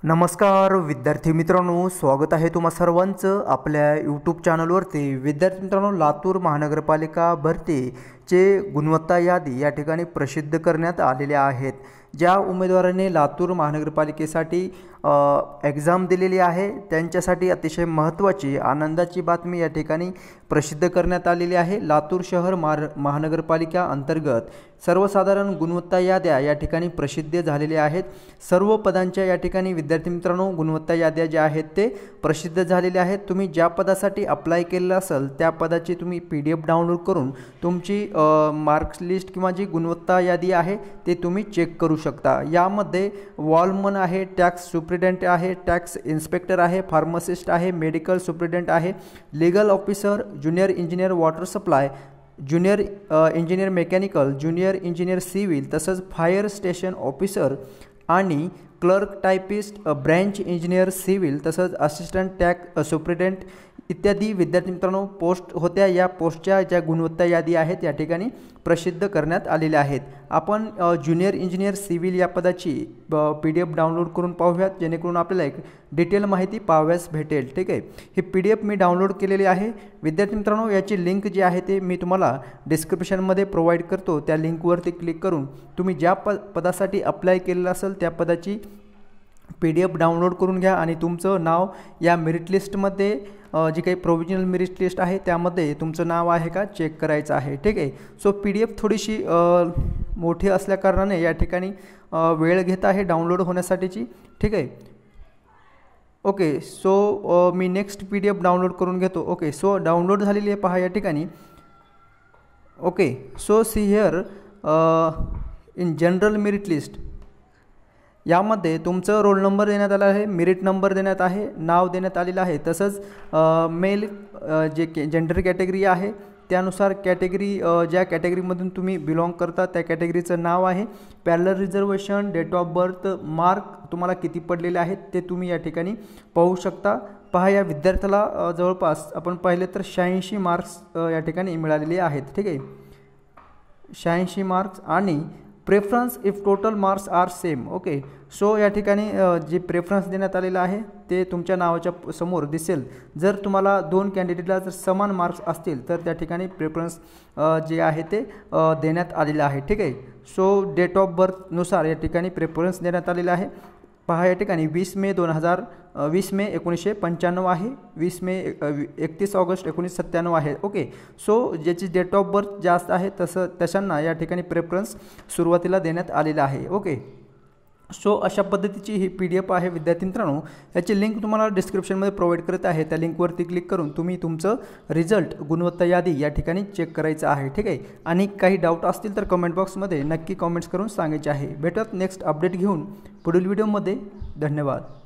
नमस्कार विद्यार्थी मित्रांनो, स्वागत आहे तुम्हा सर्वांचं आपल्या यूट्यूब चॅनलवरती। विद्यार्थी मित्रांनो, लातूर महानगरपालिका भरतीचे गुणवत्ता यादी या ठिकाणी प्रसिद्ध करण्यात आलेले आहेत। ज्या उमेदवारांनी लातूर महानगरपालिकेसाठी एग्जाम दिलेली आहे त्यांच्यासाठी अतिशय महत्त्वाची आनंदाची बातमी या ठिकाणी प्रसिद्ध करण्यात आलेली आहे। लातूर शहर महानगरपालिका अंतर्गत सर्वसाधारण गुणवत्ता याद्या या ठिकाणी प्रसिद्ध झालेल्या आहेत। सर्व पदांच्या या ठिकाणी विद्यार्थी मित्रांनो गुणवत्ता याद्या ज्या आहेत ते प्रसिद्ध झालेल्या आहेत। तुम्ही ज्या पदासाठी अप्लाय केलेलं असेल त्या पदाची तुम्ही PDF डाउनलोड करून तुमची मार्क्स लिस्ट किंवा जी गुणवत्ता यादी आहे ते तुम्ही चेक करू शकता। यामध्ये वॉलमन आहे, टॅक्स सुप्रिटेंडेंट आहे, टॅक्स इन्स्पेक्टर आहे, फार्मासिस्ट आहे, मेडिकल सुप्रिटेंडेंट आहे, legal officer, junior engineer water supply, junior engineer mechanical, junior engineer civil, तसंच फायर स्टेशन ऑफिसर आणि clerk, typist, branch engineer civil, तसंच असिस्टंट टॅक्स सुप्रिटेंडेंट इत्यादी विद्यार्थी मित्रांनो पोस्ट होत्या। या पोस्टच्या ज्या गुणवत्ता यादी आहेत या ठिकाणी प्रसिद्ध करण्यात आलेल्या आहेत। आपण ज्युनियर इंजिनियर सिव्हिल या पदाची PDF डाउनलोड करून पाहूयात, जेणेकरून आपल्याला एक डिटेल माहिती पाहाव्यास भेटेल। ठीक आहे, ही PDF मी डाउनलोड केलेली आहे विद्यार्थी मित्रांनो। याची लिंक जी आहे ते मी तुम्हाला डिस्क्रिप्शनमध्ये प्रोव्हाइड करतो। त्या लिंकवरती क्लिक करून तुम्ही ज्या पदासाठी अप्लाय केलेलं असेल त्या पदाची PDF डाउनलोड करून घ्या आणि तुमचं नाव या मेरिट लिस्टमध्ये जी काही प्रोव्हिजनल मेरिट लिस्ट आहे त्यामध्ये तुमचं नाव आहे का चेक करायचं आहे। ठीक आहे, सो PDF थोडीशी मोठी असल्याकारणाने या ठिकाणी वेळ घेत आहे डाउनलोड होण्यासाठीची। ठीक आहे, ओके, सो मी नेक्स्ट PDF डाउनलोड करून घेतो। ओके, सो डाउनलोड झालेली आहे पहा या ठिकाणी। Okay, so see here in general merit list यामध्ये तुमचं रोल नंबर देण्यात आला आहे, मेरिट नंबर देण्यात आहे, नाव देण्यात आलेलं आहे, तसंच मेल जे जेंडर कॅटेगरी आहे त्यानुसार कॅटेगरी ज्या कॅटेगरीमधून तुम्ही बिलॉंग करता त्या कॅटेगरीचं नाव आहे, parallel reservation, date of birth, mark तुम्हाला किती पडलेले आहेत ते तुम्ही या ठिकाणी पाहू शकता। पहा, या विद्यार्थ्याला जवळपास आपण पाहिले तर 86 मार्क्स या ठिकाणी मिळालेले आहेत। ठीक आहे, 86 मार्क्स आणि preference if total marks are same. Okay, so या ठिकाणी जे प्रेफरन्स देण्यात आलेला आहे ते तुमच्या नावाच्या समोर दिसेल। जर तुम्हाला दोन कॅन्डिडेटला जर समान मार्क्स असतील तर त्या ठिकाणी प्रेफरन्स जे आहे ते देण्यात आलेलं आहे। ठीक आहे, सो डेट ऑफ बर्थनुसार या ठिकाणी प्रेफरन्स देण्यात आलेला आहे। पहा या ठिकाणी 20 मे 1995 आहे, 31 ऑगस्ट 1997 आहे। ओके, सो ज्याची डेट ऑफ बर्थ जास्त आहे तशांना या ठिकाणी प्रेफरन्स सुरुवातीला देण्यात आलेला आहे। ओके, सो अशा पद्धतीची ही PDF आहे विद्यार्थी मित्रांनो। याची लिंक तुम्हाला डिस्क्रिप्शनमध्ये प्रोव्हाइड करत आहे। त्या लिंकवरती क्लिक करून तुम्ही तुमचं रिझल्ट गुणवत्ता यादी या ठिकाणी चेक करायचं आहे। ठीक आहे, आणि काही डाऊट असतील तर कमेंट बॉक्समध्ये नक्की कमेंट्स करून सांगायचे आहे। भेटत नेक्स्ट अपडेट घेऊन पुढील व्हिडिओमध्ये। धन्यवाद।